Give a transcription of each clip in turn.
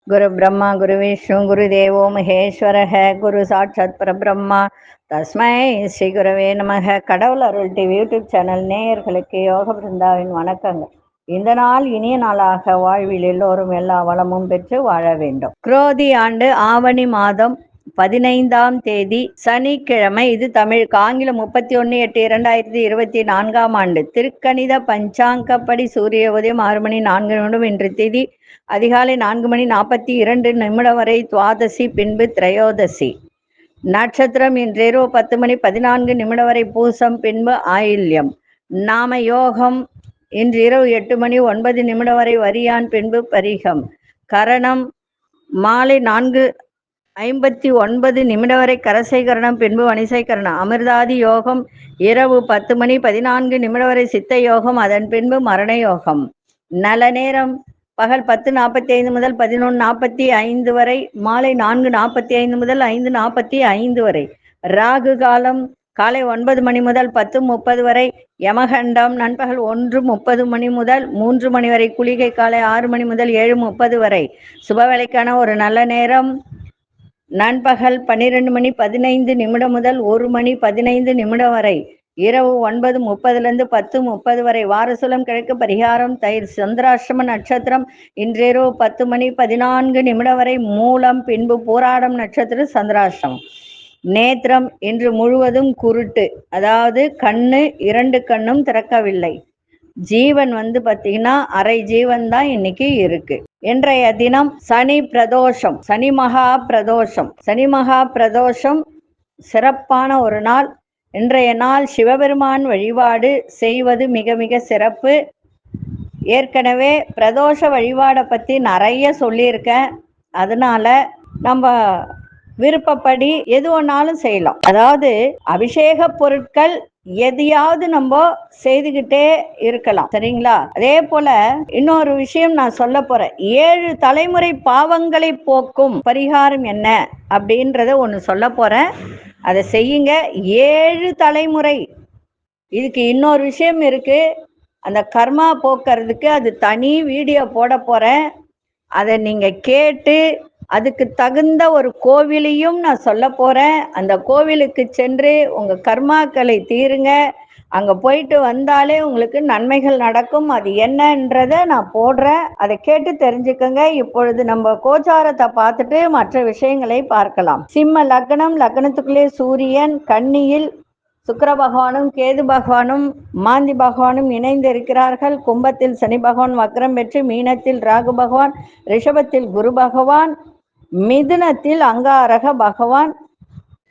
குரு பிரம்மா குரு விஷ்ணு குரு தேவோ மகேஸ்வரக குரு சாட்சாத் பரபிரம்மா தஸ்மை ஸ்ரீ குருவே நமக. கடவுள் அருள் டிவி யூடியூப் சேனல் நேயர்களுக்கு யோக பிருந்தாவின் வணக்கங்கள். இந்த நாள் இனிய நாளாக வாழ்வில் எல்லோரும் எல்லா வளமும் பெற்று வாழ வேண்டும். குரோதி ஆண்டு ஆவணி மாதம் 15ஆம் தேதி சனிக்கிழமை. இது தமிழுக்கு. ஆங்கிலம் 31/8/2024 ஆண்டு. திருக்கணித பஞ்சாங்கப்படி சூரிய உதயம் 6 மணி 4 நிமிடம். இன்று திதி அதிகாலை 4 மணி 42 நிமிடம் வரை துவாதசி, பின்பு திரையோதசி. நட்சத்திரம் இன்றிரவு 10 மணி 14 நிமிடம் வரை பூசம், பின்பு ஆயில்யம். நாம யோகம் இன்றிரவு 8 மணி 9 நிமிடம் வரை வரியான், பின்பு பரிகம். கரணம் மாலை 4:59 நிமிடம் வரை கரசைகரணம், பின்பு வணிசைகரணம். அமிர்தாதி யோகம் இரவு 10 மணி 14 நிமிடம் வரை சித்த யோகம், அதன் பின்பு மரண யோகம். நல்ல நேரம் பகல் 10:45 முதல் 11:45 வரை, மாலை 4:45 முதல் 5:45 வரை. ராகு காலம் காலை 9 மணி முதல் 10:30 வரை. யமகண்டம் நண்பகல் 1:30 மணி முதல் 3 மணி வரை. குளிகை காலை 6 மணி முதல் 7:30 வரை. சுபவேளைக்கான ஒரு நல்ல நேரம் நண்பகல் 12 மணி 15 நிமிடம் முதல் 1 மணி 15 நிமிடம் வரை. இரவு 9:30 10:30 வரை. வாரசுலம் கிழக்கு. பரிகாரம் தயிர். சந்திராஷ்டம நட்சத்திரம் இன்றிரவு 10 மணி 14 நிமிடம் வரை மூலம், பின்பு பூராடம் நட்சத்திரம் சந்திராஷ்டமம். நேத்திரம் இன்று முழுவதும் குருட்டு, அதாவது கண்ணு 2 கண்ணும் திறக்கவில்லை. ஜீவன் பார்த்தீங்கன்னா அரை ஜீவன் தான் இன்னைக்கு இருக்கு. இன்றைய தினம் சனி பிரதோஷம், சனி மகா பிரதோஷம். சனி மகா பிரதோஷம் சிறப்பான ஒரு நாள். இன்றைய நாள் சிவபெருமான் வழிபாடு செய்வது மிக மிக சிறப்பு. ஏற்கனவே பிரதோஷ வழிபாடை பற்றி நிறைய சொல்லியிருக்கேன். அதனால நம்ம விருப்பப்படி எது ஒன்னாலும் செய்யலாம். அதாவது அபிஷேக பொருட்கள் எதையாவது நம்ம செய்துகிட்டே இருக்கலாம், சரிங்களா? அதே போல இன்னொரு விஷயம் நான் சொல்ல போறேன். 7 தலைமுறை பாவங்களை போக்கும் பரிகாரம் என்ன அப்படின்றத ஒன்று சொல்ல போறேன். அதை செய்யுங்க. 7 தலைமுறை. இதுக்கு இன்னொரு விஷயம் இருக்கு. அந்த கர்மா போக்குறதுக்கு அது தனி வீடியோ போட போறேன். அதை நீங்க கேட்டு அதுக்கு தகுந்த ஒரு கோவிலையும் நான் சொல்ல போறேன். அந்த கோவிலுக்கு சென்று உங்க கர்மாக்களை தீருங்க. அங்க போயிட்டு வந்தாலே உங்களுக்கு நன்மைகள் நடக்கும். அது என்னன்றத நான் போடுறேன். அதை கேட்டு தெரிஞ்சுக்கங்க. இப்பொழுது நம்ம கோச்சாரத்தை பார்த்துட்டு மற்ற விஷயங்களை பார்க்கலாம். சிம்ம லக்னம். லக்னத்துக்குள்ளே சூரியன். கன்னியில் சுக்கிர பகவானும் கேது பகவானும் மாந்தி பகவானும் இணைந்து இருக்கிறார்கள். கும்பத்தில் சனி பகவான் வக்ரம் பெற்று, மீனத்தில் ராகு பகவான், ரிஷபத்தில் குரு பகவான், மிதுனத்தில் அங்காரக பகவான்,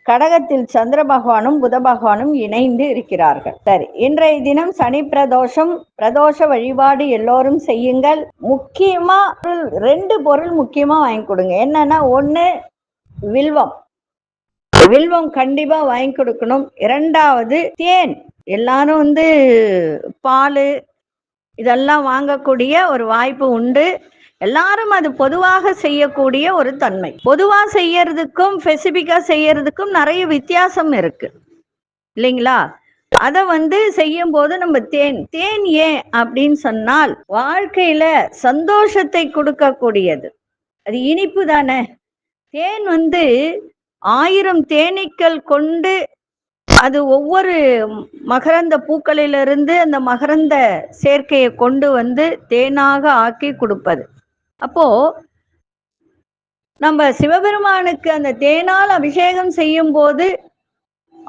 கடகத்தில் சந்திர பகவானும் புத பகவானும் இணைந்து இருக்கிறார்கள். சரி, இன்றைய தினம் சனி பிரதோஷம். பிரதோஷ வழிபாடு எல்லோரும் செய்யுங்கள். முக்கியமா 2 பொருள் முக்கியமா வாங்கி கொடுங்க. என்னன்னா, 1 வில்வம். வில்வம் கண்டிப்பா வாங்கி கொடுக்கணும். 2வது தேன். எல்லாரும் பால் இதெல்லாம் வாங்கக்கூடிய ஒரு வாய்ப்பு உண்டு. எல்லாரும் அது பொதுவாக செய்யக்கூடிய ஒரு தன்மை. பொதுவா செய்யறதுக்கும் ஸ்பெசிபிக்கா செய்யறதுக்கும் நிறைய வித்தியாசம் இருக்கு, இல்லைங்களா? அதை செய்யும் போது நம்ம தேன் ஏன் அப்படின்னு சொன்னால், வாழ்க்கையில சந்தோஷத்தை கொடுக்கக்கூடியது. அது இனிப்பு தானே. தேன் 1000 தேனீக்கள் கொண்டு அது ஒவ்வொரு மகரந்த பூக்களிலிருந்து அந்த மகரந்த சேர்க்கையை கொண்டு தேனாக ஆக்கி கொடுப்பது. அப்போ நம்ம சிவபெருமானுக்கு அந்த தேனால் அபிஷேகம் செய்யும் போது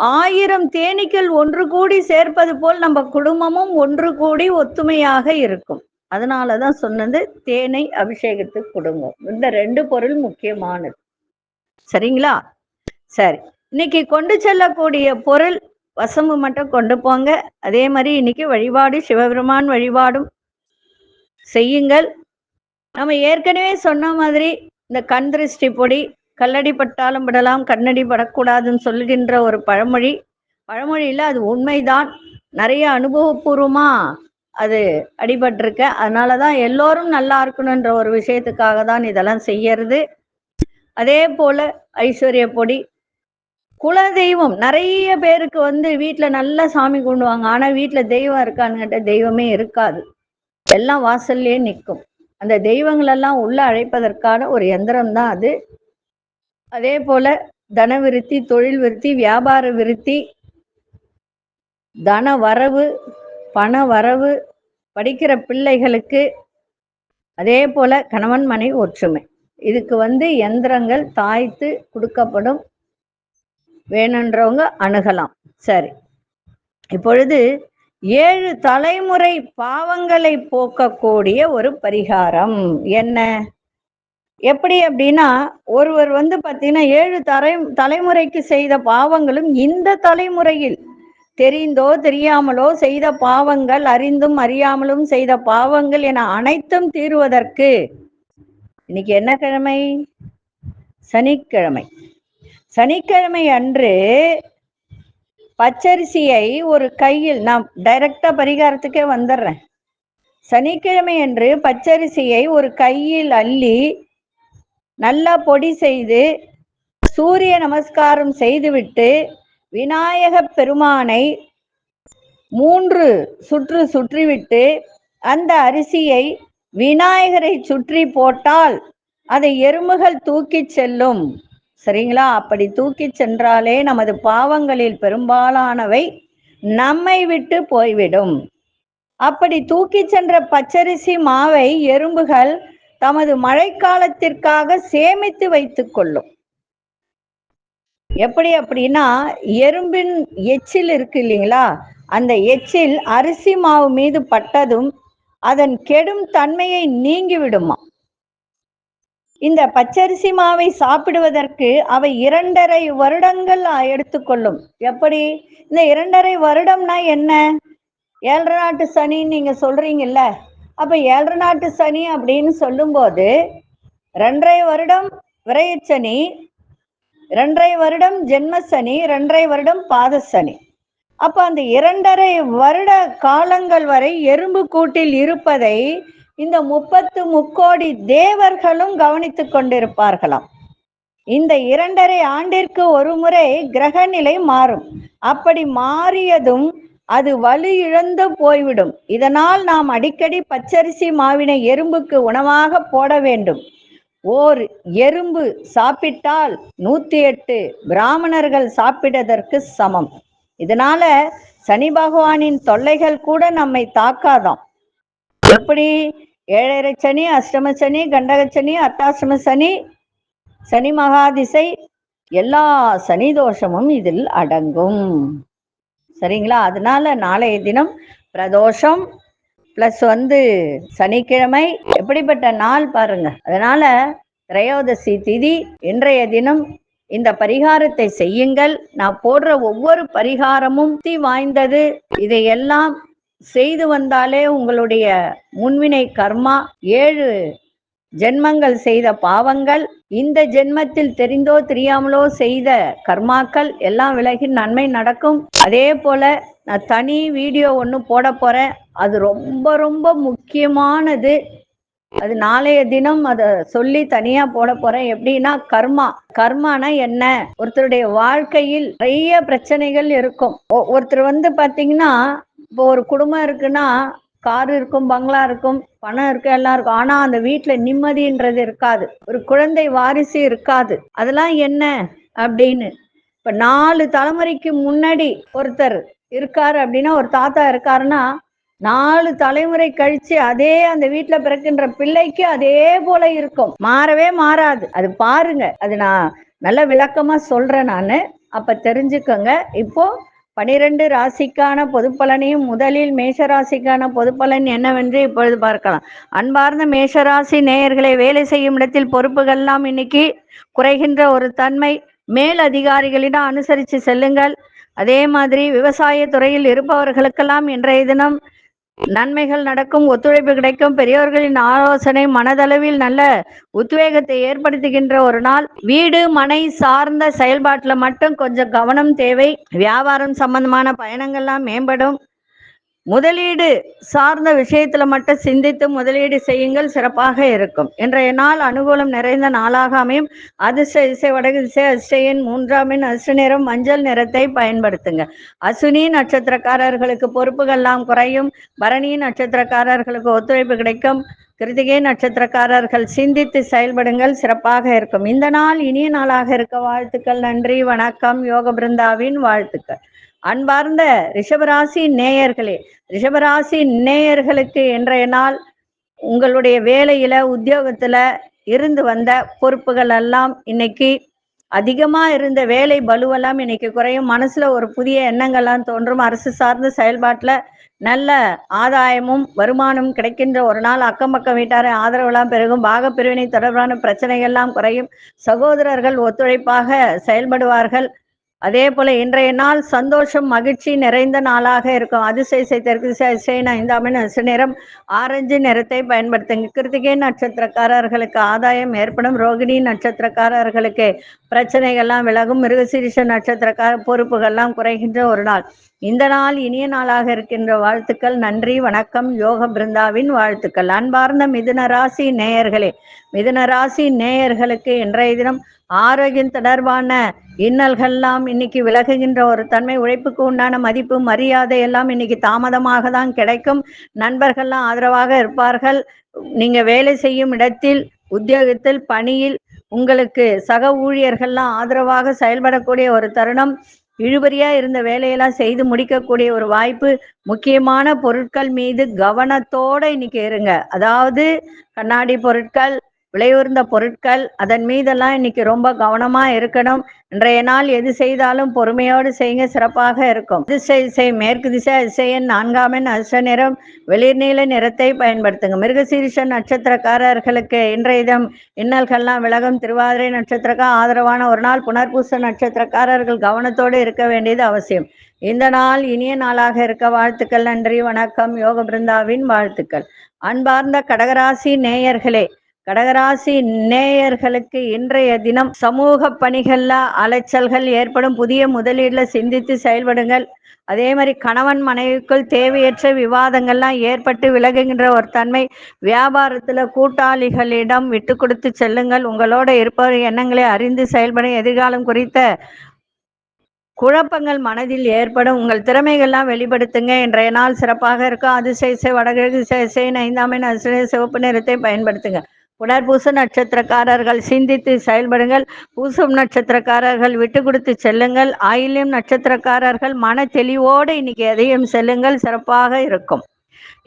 1000 தேனீக்கள் ஒன்று கூடி சேர்ப்பது போல் நம்ம குடும்பமும் ஒன்று கூடி ஒத்துமையாக இருக்கும். அதனாலதான் சொன்னது தேனை அபிஷேகத்துக்கு கொடுங்க. இந்த 2 பொருள் முக்கியமானது, சரிங்களா? சரி, இன்னைக்கு கொண்டு செல்லக்கூடிய பொருள் வசம்பு மட்டும் கொண்டு போங்க. அதே மாதிரி இன்னைக்கு வழிபாடு சிவபெருமான் வழிபாடும் செய்யுங்கள். நம்ம ஏற்கனவே சொன்ன மாதிரி இந்த கண் திருஷ்டி பொடி, கல்லடி பட்டாலும் விடலாம், கண்ணடி படக்கூடாதுன்னு சொல்லுகின்ற ஒரு பழமொழியில அது உண்மைதான். நிறைய அனுபவபூர்வமா அது அடிபட்டிருக்க. அதனாலதான் எல்லோரும் நல்லா இருக்கணுன்ற ஒரு விஷயத்துக்காக தான் இதெல்லாம் செய்யறது. அதே போல ஐஸ்வர்ய பொடி, குலதெய்வம். நிறைய பேருக்கு வீட்டுல நல்லா சாமி கும்பிடுவாங்க, ஆனா வீட்டுல தெய்வம் இருக்கான்னு கேட்ட தெய்வமே இருக்காது. எல்லாம் வாசல்லே நிற்கும். அந்த தெய்வங்களெல்லாம் உள்ள அழைப்பதற்கான ஒரு யந்திரம் தான் அது. அதே போல தன விருத்தி, தொழில் விருத்தி, வியாபார விருத்தி, தன வரவு, பண வரவு, படிக்கிற பிள்ளைகளுக்கு, அதே போல கணவன் மனை ஒற்றுமை, இதுக்கு யந்திரங்கள் தாய்த்து கொடுக்கப்படும். வேணுன்றவங்க அணுகலாம். சரி, இப்பொழுது 7 தலைமுறை பாவங்களை போக்கக்கூடிய ஒரு பரிகாரம் என்ன? எப்படி அப்படின்னா, ஒருவர் பார்த்தீங்கன்னா 7 தலைமுறைக்கு செய்த பாவங்களும் இந்த தலைமுறையில் தெரிந்தோ தெரியாமலோ செய்த பாவங்கள், அறிந்தும் அறியாமலும் செய்த பாவங்கள் என அனைத்தும் தீர்வதற்கு இன்னைக்கு என்ன கிழமை? சனிக்கிழமை. சனிக்கிழமை அன்று பச்சரிசியை ஒரு கையில், நான் டைரக்டா பரிகாரத்துக்கே வந்துடுறேன். சனிக்கிழமை அன்று பச்சரிசியை ஒரு கையில் அள்ளி நல்லா பொடி செய்து சூரிய நமஸ்காரம் செய்துவிட்டு விநாயக பெருமானை 3 சுற்று சுற்றிவிட்டு அந்த அரிசியை விநாயகரை சுற்றி போட்டால் அதை எறும்புகள் தூக்கி செல்லும். சரிங்களா? அப்படி தூக்கி சென்றாலே நமது பாவங்களில் பெரும்பாலானவை நம்மை விட்டு போய்விடும். அப்படி தூக்கி சென்ற பச்சரிசி மாவை எறும்புகள் தமது மழைக்காலத்திற்காக சேமித்து வைத்துக் கொள்ளும். எப்படி அப்படின்னா, எறும்பின் எச்சில் இருக்கு இல்லைங்களா, அந்த எச்சில் அரிசி மாவு மீது பட்டதும் அதன் கெடும் தன்மையை நீங்கி விடுமா. இந்த பச்சரிசி மாவை சாப்பிடுவதற்கு அவை 2.5 வருடங்கள் எடுத்துக்கொள்ளும். எப்படி? இந்த 2.5 வருடம்னா என்ன? 7 நாட்டு சனின்னு நீங்க சொல்றீங்கல்ல, அப்ப 7 நாட்டு சனி அப்படின்னு சொல்லும்போது 2.5 வருடம் விரயச்சனி, 2.5 வருடம் ஜென்மசனி, 2.5 வருடம் பாதசனி. அப்ப அந்த 2.5 வருட காலங்கள் வரை எறும்பு கூட்டில் இருப்பதை இந்த 30 முக்கோடி தேவர்களும் கவனித்துக் கொண்டிருப்பார்களாம். இந்த 2.5 ஆண்டிற்கு ஒரு முறை கிரக நிலை மாறும். அப்படி மாறியதும் அது வலு இழந்து போய்விடும். இதனால் நாம் அடிக்கடி பச்சரிசி மாவினை எறும்புக்கு உணவாக போட வேண்டும். ஓர் எறும்பு சாப்பிட்டால் 108 பிராமணர்கள் சாப்பிடுவதற்கு சமம். இதனால சனி பகவானின் தொல்லைகள் கூட நம்மை தாக்காதாம். எப்படி? 7.5 சனி, அஷ்டம சனி, கண்டக சனி, அர்த்தாசிரம சனி, சனி மகாதிசை, எல்லா சனி தோஷமும் இதில் அடங்கும். சரிங்களா? அதனால நாளைய தினம் பிரதோஷம் பிளஸ் சனிக்கிழமை, எப்படிப்பட்ட நாள் பாருங்க. அதனால திரையோதசி திதி இன்றைய தினம் இந்த பரிகாரத்தை செய்யுங்கள். நான் போடுற ஒவ்வொரு பரிகாரமும் சக்தி வாய்ந்தது. இதையெல்லாம் செய்து வந்தாலே உங்களுடைய முன்வினை கர்மா, 7 ஜென்மங்கள் செய்த பாவங்கள், இந்த ஜென்மத்தில் தெரிந்தோ தெரியாமலோ செய்த கர்மாக்கள் எல்லாம் விலகி நன்மை நடக்கும். அதே போல நான் தனி வீடியோ ஒன்று போட போறேன். அது ரொம்ப ரொம்ப முக்கியமானது. அது நாளைய தினம் அதை சொல்லி தனியா போட போறேன். எப்படின்னா, கர்மானா என்ன? ஒருத்தருடைய வாழ்க்கையில் நிறைய பிரச்சனைகள் இருக்கும். ஒருத்தர் பாத்தீங்கன்னா, இப்போ ஒரு குடும்பம் இருக்குன்னா, கார் இருக்கும், பங்களா இருக்கும், பணம் இருக்கு, எல்லாம் இருக்கும். ஆனா அந்த வீட்டுல நிம்மதின்றது இருக்காது. ஒரு குழந்தை வாரிசு இருக்காது. அதெல்லாம் என்ன அப்படின்னு, இப்ப 4 தலைமுறைக்கு முன்னாடி ஒருத்தர் இருக்காரு அப்படின்னா, ஒரு தாத்தா இருக்காருன்னா 4 தலைமுறை கழிச்சு அதே அந்த வீட்டுல பிறக்கின்ற பிள்ளைக்கு அதே போல இருக்கும். மாறவே மாறாது. அது பாருங்க, அது நான் நல்ல விளக்கமா சொல்றேன் நானு, அப்ப தெரிஞ்சுக்கோங்க. இப்போ 12 ராசிக்கான பொது பலனையும் முதலில் மேஷராசிக்கான பொது பலன் என்னவென்று இப்பொழுது பார்க்கலாம். அன்பார்ந்த மேஷராசி நேயர்களை, வேலை செய்யும் இடத்தில் பொறுப்புகள்லாம் இன்னைக்கு குறைகின்ற ஒரு தன்மை. மேல் அதிகாரிகளிடம் அனுசரித்து செல்லுங்கள். அதே மாதிரி விவசாய துறையில் இருப்பவர்களுக்கெல்லாம் இன்றைய தினம் நன்மைகள் நடக்கும், ஒத்துழைப்பு கிடைக்கும். பெரியோர்களின் ஆலோசனை மனதளவில் நல்ல உத்வேகத்தை ஏற்படுத்துகின்ற ஒரு நாள். வீடு மனை சார்ந்த செயல்பாட்டுல மட்டும் கொஞ்சம் கவனம் தேவை. வியாபாரம் சம்பந்தமான பயணங்கள்லாம் மேம்படும். முதலீடு சார்ந்த விஷயத்துல மட்டும் சிந்தித்து முதலீடு செய்யுங்கள், சிறப்பாக இருக்கும். இன்றைய நாள் அனுகூலம் நிறைந்த நாளாக அமையும். அதிர்ஷ்ட திசை வடக்கு திசை, அதிர்ஷ்ட எண் 3ஆம் எண், அதிர்ஷ்ட நிறம் மஞ்சள் நிறத்தை பயன்படுத்துங்க. அசுனி நட்சத்திரக்காரர்களுக்கு பொறுப்புகள்லாம் குறையும். பரணி நட்சத்திரக்காரர்களுக்கு ஒத்துழைப்பு கிடைக்கும். கிருத்திகை நட்சத்திரக்காரர்கள் சிந்தித்து செயல்படுங்கள், சிறப்பாக இருக்கும். இந்த நாள் இனிய நாளாக இருக்க வாழ்த்துக்கள். நன்றி, வணக்கம். யோக பிருந்தாவின் வாழ்த்துக்கள். அன்பார்ந்த ரிஷபராசி நேயர்களே, ரிஷபராசி நேயர்களுக்கு இன்றைய நாள் உங்களுடைய வேலையில உத்தியோகத்துல இருந்து வந்த பொறுப்புகள் எல்லாம் இன்னைக்கு அதிகமா இருந்த வேலை பலுவெல்லாம் இன்னைக்கு குறையும். மனசுல ஒரு புதிய எண்ணங்கள்லாம் தோன்றும். அரசு சார்ந்த செயல்பாட்டுல நல்ல ஆதாயமும் வருமானம் கிடைக்கின்ற ஒரு நாள். அக்கம் பக்கம் வீட்டாரை ஆதரவெல்லாம் பெருகும். பாக பிரிவினை தொடர்பான பிரச்சனைகள்லாம் குறையும். சகோதரர்கள் ஒத்துழைப்பாக செயல்படுவார்கள். அதே போல இன்றைய நாள் சந்தோஷம் மகிழ்ச்சி நிறைந்த நாளாக இருக்கும். அதிசய தெற்கு திசை 5 நிறம் ஆரஞ்சு நிறத்தை பயன்படுத்துங்க. கிருத்திகை நட்சத்திரக்காரர்களுக்கு ஆதாயம் ஏற்படும். ரோகிணி நட்சத்திரக்காரர்களுக்கு பிரச்சனைகள்லாம் விலகும். மிருகசீரிஷ நட்சத்திரக்கார பொறுப்புகள்லாம் குறைகின்ற ஒரு நாள். இந்த நாள் இனிய நாளாக இருக்கின்ற வாழ்த்துக்கள். நன்றி, வணக்கம். யோக பிருந்தாவின் வாழ்த்துக்கள். அன்பார்ந்த மிதுன ராசி நேயர்களே, மிதுன ராசி நேயர்களுக்கு இன்றைய தினம் ஆரோக்கியம் தொடர்பான இன்னல்கள்லாம் இன்னைக்கு விலகுகின்ற ஒரு தன்மை. உழைப்புக்கு உண்டான மதிப்பு மரியாதை எல்லாம் இன்னைக்கு தாமதமாக தான் கிடைக்கும். நண்பர்கள்லாம் ஆதரவாக இருப்பார்கள். நீங்க வேலை செய்யும் இடத்தில், உத்தியோகத்தில், பணியில் உங்களுக்கு சக ஊழியர்கள்லாம் ஆதரவாக செயல்படக்கூடிய ஒரு தருணம். இழுபறியா இருந்த வேலையெல்லாம் செய்து முடிக்கக்கூடிய ஒரு வாய்ப்பு. முக்கியமான பொருட்கள் மீது கவனத்தோட இன்னைக்கு இருங்க. அதாவது கண்ணாடி பொருட்கள், விலையுயர்ந்த பொருட்கள், அதன் மீதெல்லாம் இன்னைக்கு ரொம்ப கவனமா இருக்கணும். இன்றைய நாள் எது செய்தாலும் பொறுமையோடு செய்யுங்க, சிறப்பாக இருக்கும். திசை மேற்கு திசை அதிசயன் 4 அதிர்ஷ்ட நிறம் வெளிர் நீல நிறத்தை பயன்படுத்துங்க. மிருகசீரிஷ நட்சத்திரக்காரர்களுக்கு இன்றைய தினம் இன்னல்கள்லாம் விலகும். திருவாதிரை நட்சத்திரக்கா ஆதரவான ஒரு நாள். புனர்பூச நட்சத்திரக்காரர்கள் கவனத்தோடு இருக்க வேண்டியது அவசியம். இந்த நாள் இனிய நாளாக இருக்க வாழ்த்துக்கள். நன்றி, வணக்கம். யோக பிருந்தாவின் வாழ்த்துக்கள். அன்பார்ந்த கடகராசி நேயர்களே, கடகராசி நேயர்களுக்கு இன்றைய தினம் சமூக பணிகள்ல அலைச்சல்கள் ஏற்படும். புதிய முதலீடுல சிந்தித்து செயல்படுங்கள். அதே மாதிரி கணவன் மனைவிக்குள் தேவையற்ற விவாதங்கள்லாம் ஏற்பட்டு விலகுகின்ற ஒரு தன்மை. வியாபாரத்துல கூட்டாளிகளிடம் விட்டு கொடுத்து செல்லுங்கள். உங்களோட இருப்பவர் எண்ணங்களை அறிந்து செயல்படும். எதிர்காலம் குறித்த குழப்பங்கள் மனதில் ஏற்படும். உங்கள் திறமைகள்லாம் வெளிப்படுத்துங்க. இன்றைய நாள் சிறப்பாக இருக்கும். அதிசய வடகிழக்கு திசை 5 அதிசய சிவப்பு நிறத்தை பயன்படுத்துங்க. புனர்பூச நட்சத்திரக்காரர்கள் சிந்தித்து செயல்படுங்கள். பூசம் நட்சத்திரக்காரர்கள் விட்டு கொடுத்து செல்லுங்கள். ஆயில்யம் நட்சத்திரக்காரர்கள் மன தெளிவோடு இன்னைக்கு எதையும் செல்லுங்கள், சிறப்பாக இருக்கும்.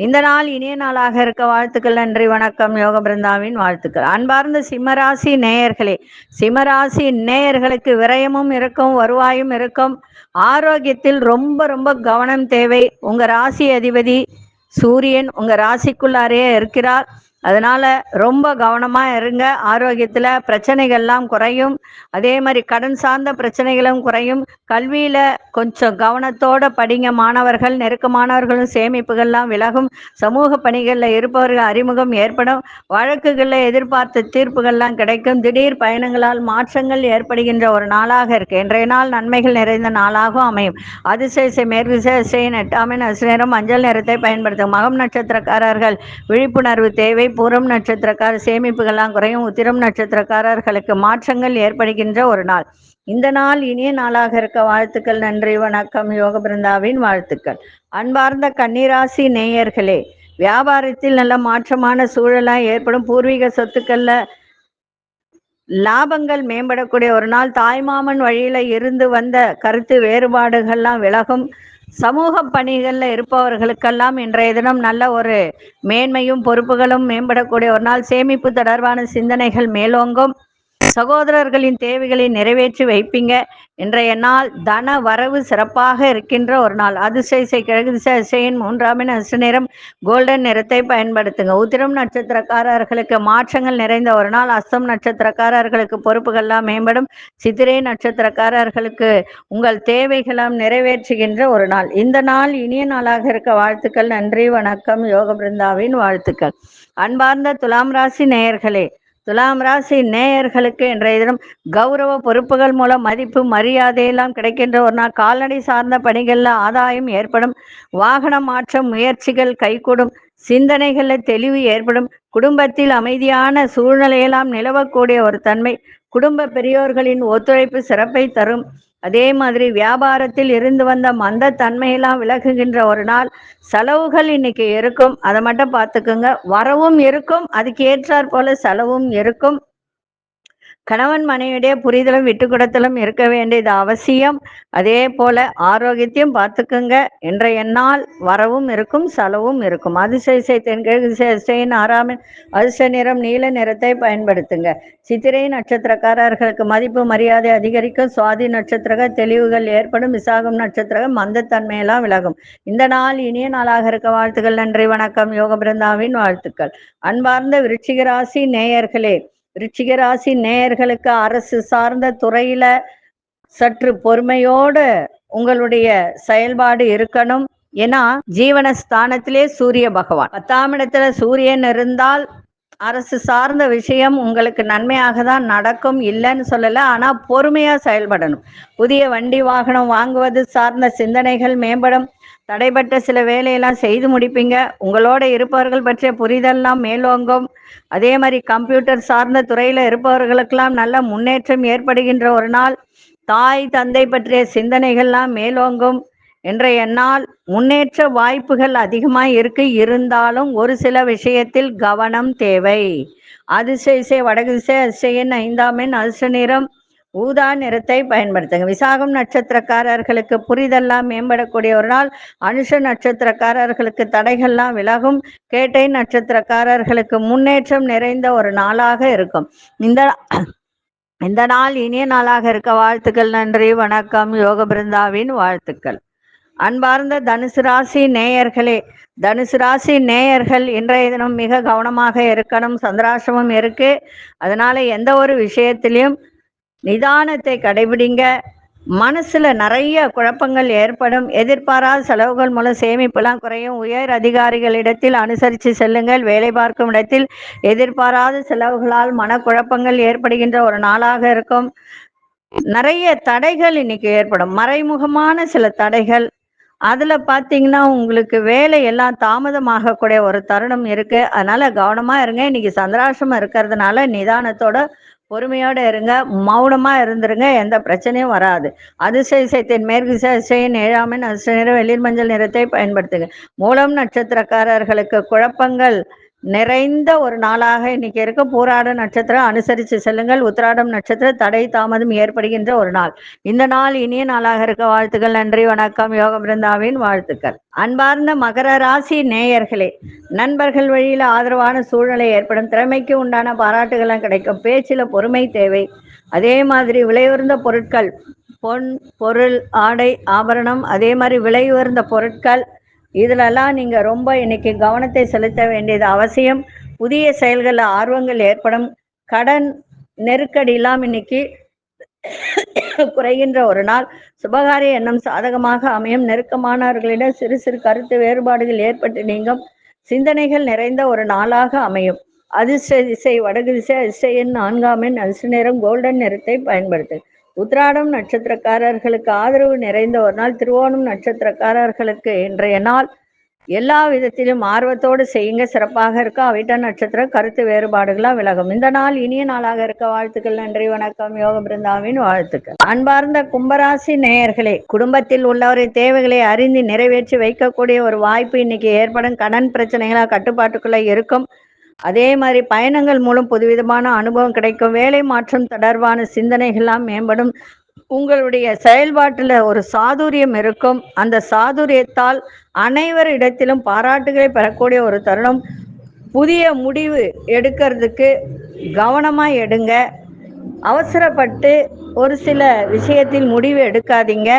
இந்த நாள் இனிய நாளாக இருக்க வாழ்த்துக்கள். நன்றி, வணக்கம். யோக பிருந்தாவின் வாழ்த்துக்கள். அன்பார்ந்த சிம்மராசி நேயர்களே, சிம்மராசி நேயர்களுக்கு விரயமும் இருக்கும், வருவாயும் இருக்கும். ஆரோக்கியத்தில் ரொம்ப ரொம்ப கவனம் தேவை. உங்க ராசி அதிபதி சூரியன் உங்க ராசிக்குள்ளாரே இருக்கிறார். அதனால ரொம்ப கவனமா இருங்க. ஆரோக்கியத்துல பிரச்சனைகள்லாம் குறையும். அதே மாதிரி கடன் சார்ந்த பிரச்சனைகளும் குறையும். கல்வியில கொஞ்சம் கவனத்தோட படிங்க மாணவர்கள். நெருக்கமானவர்களும் சேமிப்புகள்லாம் விலகும். சமூக பணிகளில் இருப்பவர்கள் அறிமுகம் ஏற்படும். வழக்குகளில் எதிர்பார்த்த தீர்ப்புகள்லாம் கிடைக்கும். திடீர் பயணங்களால் மாற்றங்கள் ஏற்படுகின்ற ஒரு நாளாக இருக்கு. இன்றைய நாள் நன்மைகள் நிறைந்த நாளாகவும் அமையும். அதிசய மேற்கு திசை 8 அதிர்ஷ்டம் மஞ்சள் நிறத்தை பயன்படுத்தும். மகம் நட்சத்திரக்காரர்கள் விழிப்புணர்வு தேவை. பூரம் நட்சத்திரக்கார சேமிப்புகள்லாம் குறையும். உத்திரம் நட்சத்திரக்காரர்களுக்கு மாற்றங்கள் ஏற்படுகின்ற ஒரு நாள். இந்த நாள் இனிய நாளாக இருக்க வாழ்த்துக்கள். நன்றி, வணக்கம். யோக பிருந்தாவின் வாழ்த்துக்கள். அன்பார்ந்த கன்னிராசி நேயர்களே, வியாபாரத்தில் நல்ல மாற்றமான சூழலாம் ஏற்படும். பூர்வீக சொத்துக்கள்ல லாபங்கள் மேம்படக்கூடிய ஒரு நாள். தாய்மாமன் வழியில இருந்து வந்த கருத்து வேறுபாடுகள்லாம் விலகும். சமூக பணிகள்ல இருப்பவர்களுக்கெல்லாம் இன்றைய தினம் நல்ல ஒரு மேன்மையும் பொறுப்புகளும் மேம்படக்கூடிய ஒரு நாள். சேமிப்பு தொடர்பான சிந்தனைகள் மேலோங்கும். சகோதரர்களின் தேவைகளை நிறைவேற்றி வைப்பீங்க. இன்றைய நாள் தன வரவு சிறப்பாக இருக்கின்ற ஒரு நாள். அதிசய கிழக்கு திசை அதிசயின் 3 அதிர்ஷ்ட நிறம் கோல்டன் நிறத்தை பயன்படுத்துங்க. உத்திரம் நட்சத்திரக்காரர்களுக்கு மாற்றங்கள் நிறைந்த ஒரு நாள். அஸ்தம் நட்சத்திரக்காரர்களுக்கு பொறுப்புகள்லாம் மேம்படும். சித்திரை நட்சத்திரக்காரர்களுக்கு உங்கள் தேவைகளாம் நிறைவேற்றுகின்ற ஒரு நாள். இந்த நாள் இனிய நாளாக இருக்க வாழ்த்துக்கள். நன்றி, வணக்கம். யோக பிருந்தாவின் வாழ்த்துக்கள். அன்பார்ந்த துலாம் ராசி நேயர்களே, துலாம் ராசி நேயர்களுக்கு இன்றைய தினம் கௌரவ பொறுப்புகள் மூலம் மதிப்பு மரியாதையெல்லாம் கிடைக்கின்ற ஒரு நாள். கால்நடை சார்ந்த பணிகளில் ஆதாயம் ஏற்படும். வாகன மாற்றம் முயற்சிகள் கைகூடும். சிந்தனைகளில் தெளிவு ஏற்படும். குடும்பத்தில் அமைதியான சூழ்நிலையெல்லாம் நிலவக்கூடிய ஒரு தன்மை. குடும்ப பெரியோர்களின் ஒத்துழைப்பு சிறப்பை தரும். அதே மாதிரி வியாபாரத்தில் இருந்து வந்த மந்த தன்மையெல்லாம் விலகுகின்ற ஒரு நாள். செலவுகள் இன்னைக்கு இருக்கும், அதை மட்டும் பார்த்துக்குங்க. வரவும் இருக்கும், அதுக்கு ஏற்றாற் போல செலவும் இருக்கும். கணவன் மனைவியுடைய புரிதலும் விட்டு கொடுத்தலும் இருக்க வேண்டியது அவசியம். அதே போல ஆரோக்கியத்தையும் பார்த்துக்குங்க. இன்றைய நாள் வரவும் இருக்கும், செலவும் இருக்கும். அதிசய தென்கிழக்கு ஆறாமின் அதிர்ஷ்ட நிறம் நீல நிறத்தை பயன்படுத்துங்க. சித்திரை நட்சத்திரக்காரர்களுக்கு மதிப்பு மரியாதை அதிகரிக்கும். சுவாதி நட்சத்திர தெளிவுகள் ஏற்படும். விசாகம் நட்சத்திரம் மந்தத்தன்மையெல்லாம் விலகும். இந்த நாள் இனிய நாளாக இருக்க வாழ்த்துக்கள். நன்றி, வணக்கம். யோக பிருந்தாவின் வாழ்த்துக்கள். அன்பார்ந்த விருச்சிக ராசி நேயர்களே, விருச்சிக ராசி நேயர்களுக்கு அரசு சார்ந்த துறையில சற்று பொறுமையோடு உங்களுடைய செயல்பாடு இருக்கணும். ஏன்னா ஜீவனஸ்தானத்திலே சூரிய பகவான், 10ஆம் இடத்துல சூரியன் இருந்தால் அரசு சார்ந்த விஷயம் உங்களுக்கு நன்மையாக தான் நடக்கும், இல்லைன்னு சொல்லல. ஆனா பொறுமையா செயல்படணும். புதிய வண்டி வாகனம் வாங்குவது சார்ந்த சிந்தனைகள் மேம்படும். தடைப்பட்ட சில வேலையெல்லாம் செய்து முடிப்பீங்க. உங்களோட இருப்பவர்கள் பற்றிய புரிதல்லாம் மேலோங்கும். அதே மாதிரி கம்ப்யூட்டர் சார்ந்த துறையில இருப்பவர்களுக்கெல்லாம் நல்ல முன்னேற்றம் ஏற்படுகின்ற ஒரு நாள். தாய் தந்தை பற்றிய சிந்தனைகள்லாம் மேலோங்கும். இன்றைய நாள் முன்னேற்ற வாய்ப்புகள் அதிகமாக இருக்கு. இருந்தாலும் ஒரு சில விஷயத்தில் கவனம் தேவை. அதிசய வடகு திசை அதிசயன் 5ஆம் எண் அதிர்ஷ்ட நிறம் ஊதா நிறத்தை பயன்படுத்துங்க. விசாகம் நட்சத்திரக்காரர்களுக்கு புரிதெல்லாம் மேம்படக்கூடிய ஒரு நாள். அனுஷ நட்சத்திரக்காரர்களுக்கு தடைகள்லாம் விலகும். கேட்டை நட்சத்திரக்காரர்களுக்கு முன்னேற்றம் நிறைந்த ஒரு நாளாக இருக்கும். இந்த நாள் இனிய நாளாக இருக்க வாழ்த்துக்கள். நன்றி, வணக்கம். யோக பிருந்தாவின் வாழ்த்துக்கள். அன்பார்ந்த தனுசு ராசி நேயர்களே, தனுசு ராசி நேயர்கள் இன்றைய தினம் மிக கவனமாக இருக்கணும். சந்திராசிரமம் இருக்கு. அதனால எந்த ஒரு விஷயத்திலையும் நிதானத்தை கடைபிடிங்க. மனசுல நிறைய குழப்பங்கள் ஏற்படும். எதிர்பாராத செலவுகள் மூலம் சேமிப்பெல்லாம் குறையும். உயர் அதிகாரிகளிடத்தில் அனுசரித்து செல்லுங்கள். வேலை பார்க்கும் இடத்தில் எதிர்பாராத செலவுகளால் மனக்குழப்பங்கள் ஏற்படுகின்ற ஒரு நாளாக இருக்கும். நிறைய தடைகள் இன்னைக்கு ஏற்படும், மறைமுகமான சில தடைகள். அதுல பாத்தீங்கன்னா உங்களுக்கு வேலை எல்லாம் தாமதமாகக்கூடிய ஒரு தருணம் இருக்கு. அதனால கவனமா இருங்க. இன்னைக்கு சந்திராசிரமம் இருக்கிறதுனால நிதானத்தோட பொறுமையோட இருங்க, மௌனமா இருந்துருங்க, எந்த பிரச்சனையும் வராது. அதிசயத்தின் மேற்கு அதிசயன் 7ஆம் எண் அதிர்ஷ்ட நிறம் வெளிர் மஞ்சள் நிறத்தை பயன்படுத்துங்க. மூலம் நட்சத்திரக்காரர்களுக்கு குழப்பங்கள் நிறைந்த ஒரு நாளாக இன்னைக்கு இருக்கு. பூராட நட்சத்திரம் அனுசரித்து செல்லுங்கள். உத்திராடம் நட்சத்திரம் தடை தாமதம் ஏற்படுகின்ற ஒரு நாள். இந்த நாள் இனிய நாளாக இருக்க வாழ்த்துக்கள். நன்றி, வணக்கம். யோக பிருந்தாவின் வாழ்த்துக்கள். அன்பார்ந்த மகர ராசி நேயர்களே, நண்பர்கள் வழியில ஆதரவான சூழ்நிலை ஏற்படும். திறமைக்கு உண்டான பாராட்டுகள்லாம் கிடைக்கும். பேச்சில பொறுமை தேவை. அதே மாதிரி விலையுயர்ந்த பொருட்கள், பொன் பொருள் ஆடை ஆபரணம், அதே மாதிரி விலையுயர்ந்த பொருட்கள், இதுலெல்லாம் நீங்க ரொம்ப இன்னைக்கு கவனத்தை செலுத்த வேண்டியது அவசியம். புதிய செயல்கள் ஆர்வங்கள் ஏற்படும். கடன் நெருக்கடியெல்லாம் இன்னைக்கு குறைகின்ற ஒரு நாள். சுபகாரிய எண்ணம் சாதகமாக அமையும். நெருக்கமானவர்களிடம் சிறு சிறு கருத்து வேறுபாடுகள் ஏற்பட்டு நீங்கும். சிந்தனைகள் நிறைந்த ஒரு நாளாக அமையும். அதிர்ஷ்ட திசை வடகு திசை. அதிர்ஷ்ட எண் 4ஆம் எண் அதிர்ஷ்ட நிறம் கோல்டன் நிறத்தை பயன்படுத்து. உத்திராடம் நட்சத்திரக்காரர்களுக்கு ஆதரவு நிறைந்த ஒரு நாள். திருவோணம் நட்சத்திரக்காரர்களுக்கு இன்றைய நாள் எல்லா விதத்திலும் ஆர்வத்தோடு செய்யுங்க, சிறப்பாக இருக்கும். அவிட்ட நட்சத்திரம் கருத்து வேறுபாடுகளா விலகும். இந்த நாள் இனிய நாளாக இருக்க வாழ்த்துக்கள். நன்றி, வணக்கம். யோக பிருந்தாவின் வாழ்த்துக்கள். அன்பார்ந்த கும்பராசி நேயர்களே, குடும்பத்தில் உள்ளவரின் தேவைகளை அறிந்து நிறைவேற்றி வைக்கக்கூடிய ஒரு வாய்ப்பு இன்னைக்கு ஏற்படும். கடன் பிரச்சனைகளா கட்டுப்பாட்டுக்குள்ள இருக்கும். அதே மாதிரி பயணங்கள் மூலம் புதுவிதமான அனுபவம் கிடைக்கும். வேலை மாற்றம் தொடர்பான சிந்தனைகள்லாம் மேம்படும். உங்களுடைய செயல்பாட்டில் ஒரு சாதுரியம் இருக்கும். அந்த சாதுரியத்தால் அனைவரிடத்திலும் பாராட்டுகளை பெறக்கூடிய ஒரு தருணம். புதிய முடிவு எடுக்கிறதுக்கு கவனமாக எடுங்க. அவசரப்பட்டு ஒரு சில விஷயத்தில் முடிவு எடுக்காதீங்க.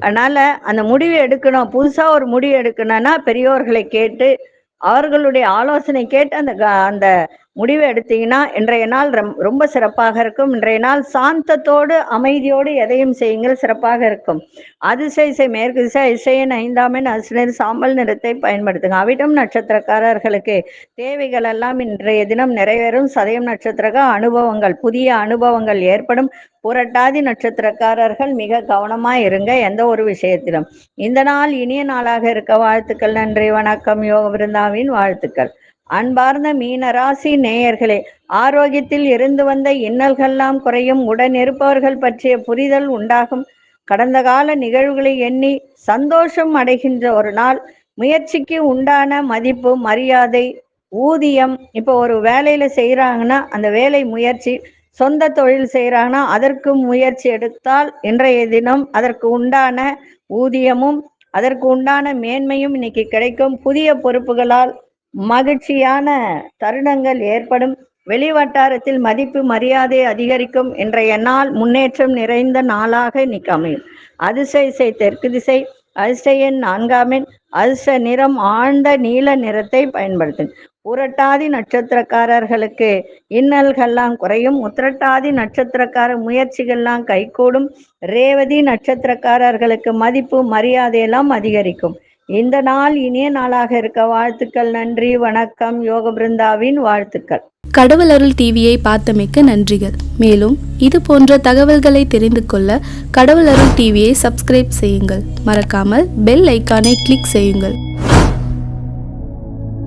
அதனால அந்த முடிவு எடுக்கணும், புதுசாக ஒரு முடிவு எடுக்கணும்னா பெரியோர்களை கேட்டு அவர்களுடைய ஆலோசனை கேட்டு அந்த முடிவை எடுத்தீங்கன்னா இன்றைய நாள் ரொம்ப சிறப்பாக இருக்கும். இன்றைய நாள் சாந்தத்தோடு அமைதியோடு எதையும் செய்யுங்கள், சிறப்பாக இருக்கும். அதிசய மேற்கு திசை. அதிசயன் 5ஆம் எண் அதிர்ஷ்ட சாம்பல் நிறத்தை பயன்படுத்துங்க. அவிட்டம் நட்சத்திரக்காரர்களுக்கு தேவைகள் எல்லாம் இன்றைய தினம் நிறைவேறும். சதயம் நட்சத்திர அனுபவங்கள், புதிய அனுபவங்கள் ஏற்படும். புரட்டாதி நட்சத்திரக்காரர்கள் மிக கவனமாய் இருங்க எந்த ஒரு விஷயத்திலும். இந்த நாள் இனிய நாளாக இருக்க வாழ்த்துக்கள். நன்றி, வணக்கம். யோக பிருந்தாவின் வாழ்த்துக்கள். அன்பார்ந்த மீனராசி நேயர்களே, ஆரோக்கியத்தில் இருந்து வந்த இன்னல்கள்லாம் குறையும். உடன் இருப்பவர்கள் பற்றிய புரிதல் உண்டாகும். கடந்த கால நிகழ்வுகளை எண்ணி சந்தோஷம் அடைகின்ற ஒரு நாள். முயற்சிக்கு உண்டான மதிப்பு, மரியாதை, ஊதியம். இப்போ ஒரு வேலையில செய்யறாங்கன்னா அந்த வேலை முயற்சி, சொந்த தொழில் செய்யறாங்கன்னா அதற்கு முயற்சி எடுத்தால் இன்றைய தினம் அதற்கு உண்டான ஊதியமும் அதற்கு உண்டான மேன்மையும் இன்னைக்கு கிடைக்கும். புதிய பொறுப்புகளால் மகிழ்ச்சியான தருணங்கள் ஏற்படும். வெளி வட்டாரத்தில் மதிப்பு, மரியாதை அதிகரிக்கும். இன்றைய நாள் முன்னேற்றம் நிறைந்த நாளாக இன்னைக்கு அமையும். அதிர்ஷ்ட திசை தெற்கு திசை, அதிர்ஷ்ட எண் 4 அதிர்ஷ்ட நிறம் ஆழ்ந்த நீல நிறத்தை பயன்படுத்தும். புரட்டாதி நட்சத்திரக்காரர்களுக்கு இன்னல்கள்லாம் குறையும். உத்திரட்டாதி நட்சத்திரக்கார முயற்சிகள்லாம் கைகூடும். ரேவதி நட்சத்திரக்காரர்களுக்கு மதிப்பு, மரியாதையெல்லாம் அதிகரிக்கும். இந்த நாள் இனிய நாளாக இருக்க வாழ்த்துக்கள். நன்றி, வணக்கம். யோக பிருந்தாவின் வாழ்த்துக்கள். கடவுள் அருள் டிவியை பார்த்தமைக்க நன்றிகள். மேலும் இது போன்ற தகவல்களை தெரிந்து கொள்ள கடவுள் அருள் டிவியை சப்ஸ்கிரைப் செய்யுங்கள். மறக்காமல் பெல் ஐக்கானை கிளிக் செய்யுங்கள்.